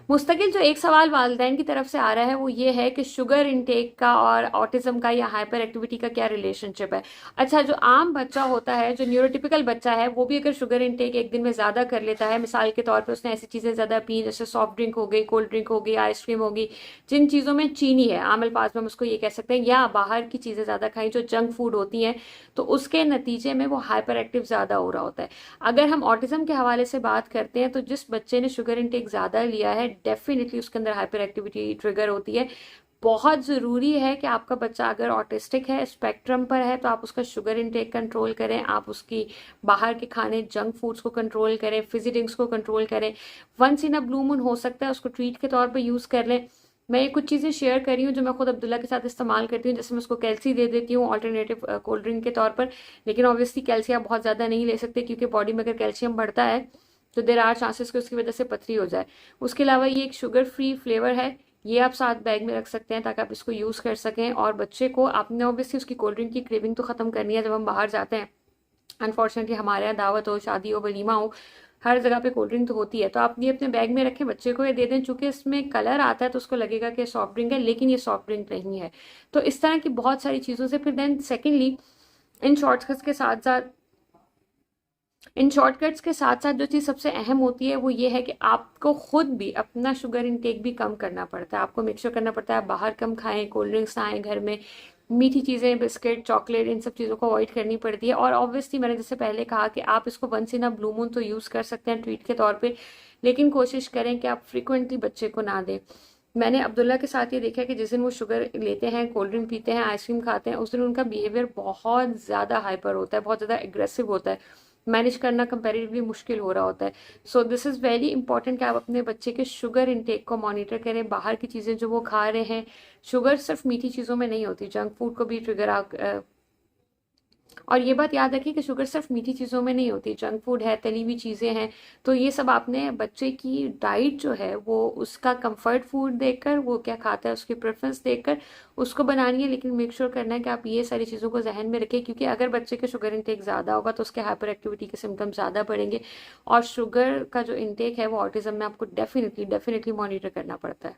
मुस्तकिल जो एक सवाल वालिदैन की तरफ से आ रहा है वो ये है कि शुगर इंटेक का और ऑटिज्म का या हाइपर एक्टिविटी का क्या रिलेशनशिप है। अच्छा, जो आम बच्चा होता है, जो न्यूरोटिपिकल बच्चा है, वो भी अगर शुगर इंटेक एक दिन में ज़्यादा कर लेता है, मिसाल के तौर पे उसने ऐसी चीज़ें ज़्यादा पी जैसे सॉफ्ट ड्रिंक हो गई, कोल्ड ड्रिंक हो गई, आइसक्रीम होगी, जिन चीज़ों में चीनी है, आम अल्फाज में हम उसको ये कह सकते हैं, या बाहर की चीज़ें ज़्यादा खाई जो जंक फूड होती हैं, तो उसके नतीजे में वो हाइपर एक्टिव ज़्यादा हो रहा होता है। अगर हम ऑटिज्म के हवाले से बात करते हैं तो जिस बच्चे ने शुगर इंटेक ज़्यादा लिया है, डेफिनेटली उसके अंदर हाइपर एक्टिविटी ट्रिगर होती है। बहुत ज़रूरी है कि आपका बच्चा अगर ऑटिस्टिक है, स्पेक्ट्रम पर है, तो आप उसका शुगर इंटेक कंट्रोल करें, आप उसकी बाहर के खाने, जंक फूड्स को कंट्रोल करें, फिजी ड्रिंक्स को कंट्रोल करें। Once in a blue moon हो सकता है उसको ट्रीट के तौर पर यूज़ कर लें। मैं ये कुछ चीज़ें शेयर कर रही हूँ जो मैं खुद अब्दुल्ला के साथ इस्तेमाल करती हूँ, जैसे मैं उसको कैल्सी दे देती हूँ ऑल्टरनेटिव कोल्ड ड्रिंक के तौर पर। लेकिन ऑब्वियसली कैल्सी आप बहुत ज़्यादा नहीं ले सकते, क्योंकि बॉडी में अगर कैल्शियम बढ़ता है तो देर आर चांसेस कि उसकी वजह से पथरी हो जाए। उसके अलावा ये एक शुगर फ्री फ्लेवर है, ये आप साथ बैग में रख सकते हैं ताकि आप इसको यूज़ कर सकें। और बच्चे को आपने ऑब्वियसली उसकी कोल्ड ड्रिंक की क्रेविंग तो ख़त्म करनी है जब हम बाहर जाते हैं। अनफॉर्चुनेटली हमारे यहाँ दावत हो, शादी हो, वलीमा हो, हर जगह पे कोल्ड ड्रिंक तो होती है, तो आप ये अपने बैग में रखें, बच्चे को ये दे दें। चूंकि इसमें कलर आता है तो उसको लगेगा कि सॉफ्ट ड्रिंक है, लेकिन ये सॉफ्ट ड्रिंक नहीं है। तो इस तरह की बहुत सारी चीज़ों से फिर देन सेकेंडली इन शॉर्टकट्स के साथ साथ इन शॉर्टकट्स के साथ साथ जो चीज़ सबसे अहम होती है वो ये है कि आपको खुद भी अपना शुगर इंटेक भी कम करना पड़ता है। आपको मेक श्योर करना पड़ता है आप बाहर कम खाएं, कोल्ड ड्रिंक्स ना आएँ घर में, मीठी चीज़ें, बिस्किट, चॉकलेट, इन सब चीज़ों को अवॉइड करनी पड़ती है। और ऑब्वियसली मैंने जैसे पहले कहा कि आप इसको once in a blue moon तो यूज़ कर सकते हैं ट्रीट के तौर पे, लेकिन कोशिश करें कि आप फ्रिक्वेंटली बच्चे को ना दें। मैंने अब्दुल्ला के साथ ये देखा कि जिस दिन वो शुगर लेते हैं, कोल्ड ड्रिंक पीते हैं, आइसक्रीम खाते हैं, उस दिन उनका बिहेवियर बहुत ज़्यादा हाइपर होता है, बहुत ज़्यादा एग्रेसिव होता है, मैनेज करना कंपेरेटिवली मुश्किल हो रहा होता है। So this is very important कि आप अपने बच्चे के शुगर इंटेक को मॉनिटर करें, बाहर की चीज़ें जो वो खा रहे हैं। शुगर सिर्फ मीठी चीज़ों में नहीं होती, जंक फूड को भी ट्रिगर और ये बात याद रखिए कि शुगर सिर्फ मीठी चीज़ों में नहीं होती, जंक फूड है, तली हुई चीज़ें हैं। तो ये सब आपने बच्चे की डाइट जो है वो उसका कंफर्ट फूड देखकर, वो क्या खाता है उसकी प्रेफरेंस देखकर उसको बनानी है। लेकिन मेक श्योर करना है कि आप ये सारी चीज़ों को जहन में रखें, क्योंकि अगर बच्चे के शुगर इंटेक ज़्यादा होगा तो उसके हाइपर एक्टिविटी के सिम्टम्स ज़्यादा बढ़ेंगे। और शुगर का जो इंटेक है वो ऑटिज्म में आपको डेफिनेटली डेफिनेटली मॉनिटर करना पड़ता है।